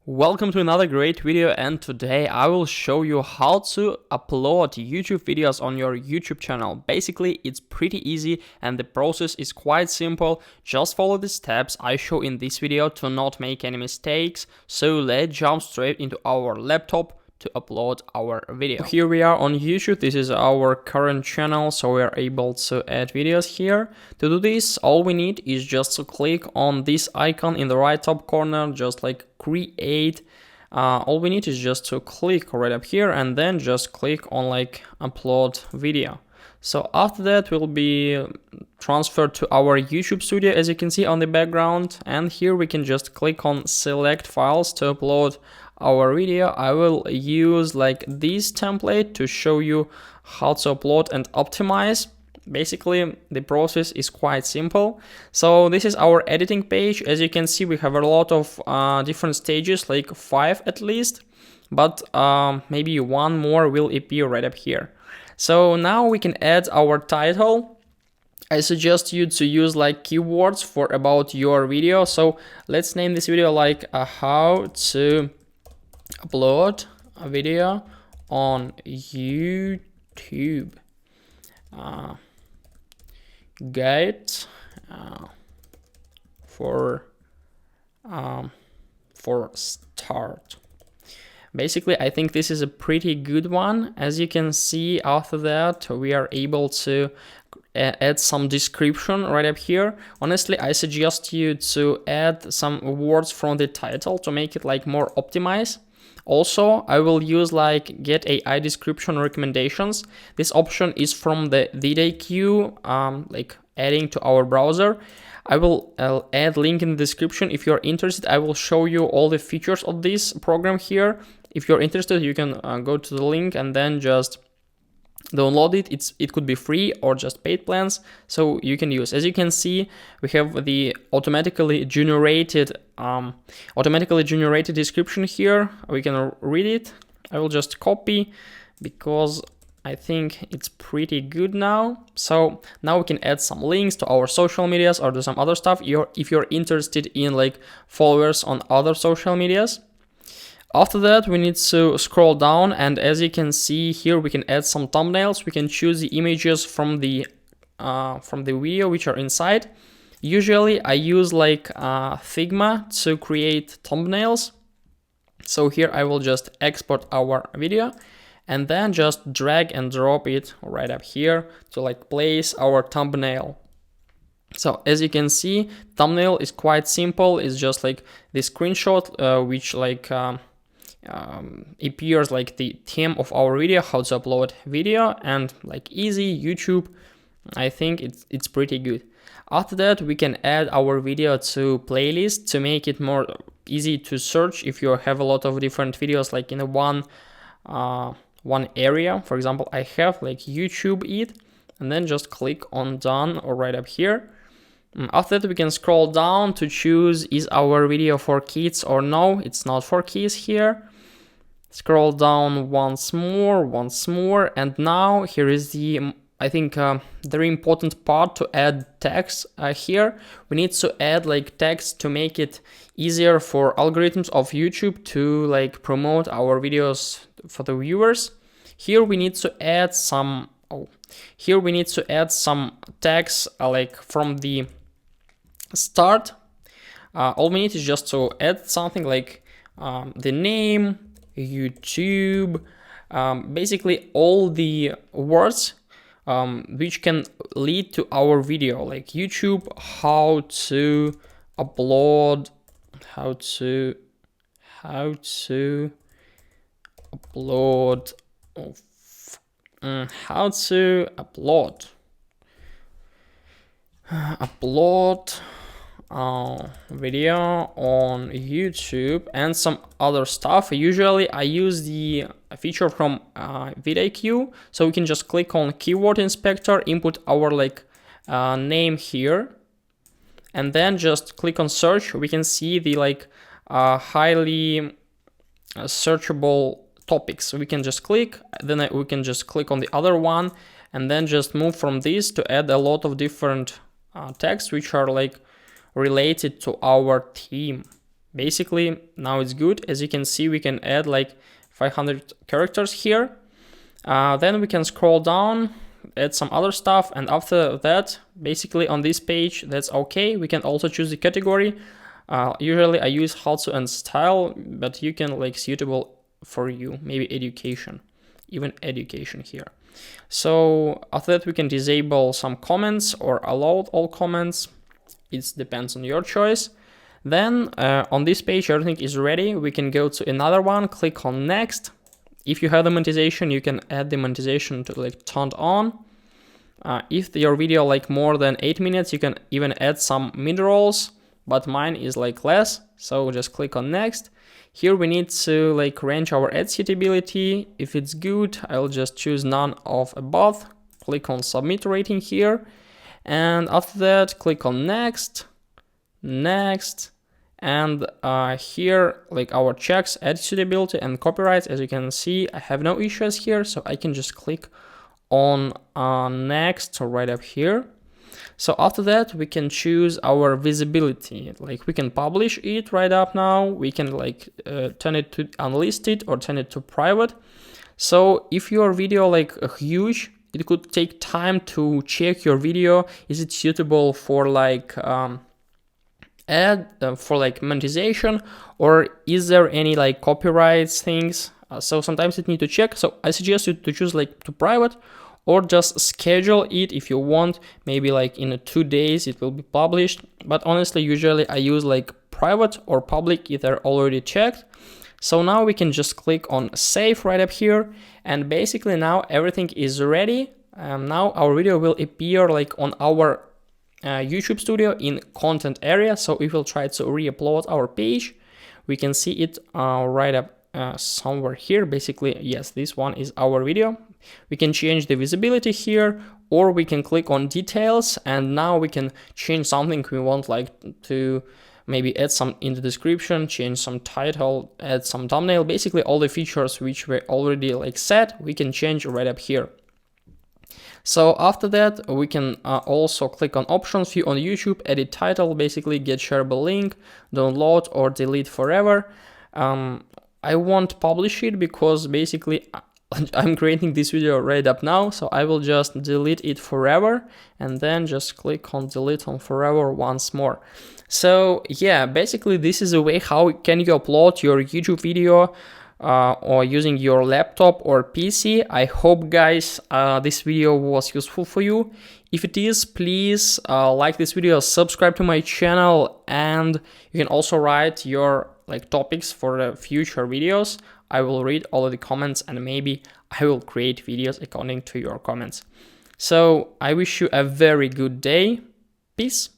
Welcome to another great video, and today I will show you how to upload YouTube videos on your YouTube channel. Basically, it's pretty easy and the process is quite simple. Just follow the steps I show in this video to not make any mistakes. So let's jump straight into our laptop to upload our video. Here we are on YouTube. This is our current channel, so we are able to add videos here. To do this, all we need is just to click on this icon in the right top corner, just like create. All we need is just to click right up here and then just click on like upload video. So after that, we'll be transferred to our YouTube studio, as you can see on the background, and here we can just click on select files to upload our video. I will use like this template to show you how to upload and optimize. Basically, the process is quite simple. So this is our editing page. As you can see, we have a lot of different stages, like 5 at least, but maybe one more will appear right up here. So now we can add our title. I suggest you to use like keywords for about your video. So let's name this video like how to upload a video on YouTube. Guide for start. Basically, I think this is a pretty good one. As you can see, after that, we are able to add some description right up here. Honestly, I suggest you to add some words from the title to make it like more optimized. Also, I will use like get AI description recommendations. This option is from the vidIQ, like adding to our browser. I'll add link in the description. If you're interested, I will show you all the features of this program here. If you're interested, you can go to the link and then just download it. It could be free or just paid plans, so you can use. As you can see, we have the automatically generated description here. We can read it. I will just copy because I think it's pretty good now. So now we can add some links to our social medias or do some other stuff if you're interested in like followers on other social medias. After that, we need to scroll down, and as you can see here, we can add some thumbnails. We can choose the images from the video which are inside. Usually I use like Figma to create thumbnails. So here I will just export our video and then just drag and drop it right up here to like place our thumbnail. So as you can see, thumbnail is quite simple. It's just like the screenshot which like appears like the theme of our video, how to upload video, and like easy YouTube. I think it's pretty good. After that, we can add our video to playlist to make it more easy to search if you have a lot of different videos like in one area. For example, I have like YouTube it, and then just click on done or right up here. After that, we can scroll down to choose is our video for kids or no, it's not for kids here. Scroll down once more, and now here is the I think very important part to add text here. We need to add like text to make it easier for algorithms of YouTube to like promote our videos for the viewers. Here we need to add some text like from the start. All we need is just to add something like the name, YouTube, basically all the words which can lead to our video, like YouTube, how to upload, how to upload video on YouTube and some other stuff. Usually I use the feature from vidIQ, so we can just click on keyword inspector, input our like name here, and then just click on search. We can see the like highly searchable topics. We can just click, then we can just click on the other one, and then just move from this to add a lot of different texts which are like related to our theme. basically now it's good. As you can see, we can add like 500 characters here. Then we can scroll down, add some other stuff, and after that, basically on this page, that's okay. We can also choose the category. Usually I use how to and style, but you can like suitable for you, maybe education, even education here. So after that, we can disable some comments or allow all comments. It depends on your choice. Then on this page, everything is ready. We can go to another one, click on next. If you have the monetization, you can add the monetization to like turned on. If your video like more than 8 minutes, you can even add some mid-rolls, but mine is like less. So just click on next. Here we need to like range our ad suitability. If it's good, I'll just choose none of above. Click on submit rating here. And after that, click on next, next. And here, like our checks, ad suitability and copyrights, as you can see, I have no issues here. So I can just click on next right up here. So after that, we can choose our visibility. Like we can publish it right up now. We can like turn it to unlisted or turn it to private. So if your video like huge, it could take time to check your video. Is it suitable for like ad for like monetization, or is there any like copyrights things? So sometimes it need to check. So I suggest you to choose like to private, or just schedule it if you want. Maybe like in 2 days it will be published. But honestly, usually I use like private or public if they're already checked. So now we can just click on save right up here. And basically now everything is ready. Now our video will appear like on our YouTube Studio in content area. So if we'll try to re-upload our page, we can see it right up somewhere here. Basically, yes, this one is our video. We can change the visibility here, or we can click on details, and now we can change something we want, like to maybe add some in the description, change some title, add some thumbnail. Basically all the features which were already like set, we can change right up here. So after that, we can also click on options view on YouTube, edit title, basically get shareable link, download or delete forever. I won't publish it because basically I'm creating this video right up now, so I will just delete it forever and then just click on delete on forever once more. So yeah, basically this is a way how can you upload your YouTube video or using your laptop or PC. I hope guys this video was useful for you. If it is, please like this video, subscribe to my channel, and you can also write your like topics for the future videos. I will read all of the comments and maybe I will create videos according to your comments. So I wish you a very good day. Peace.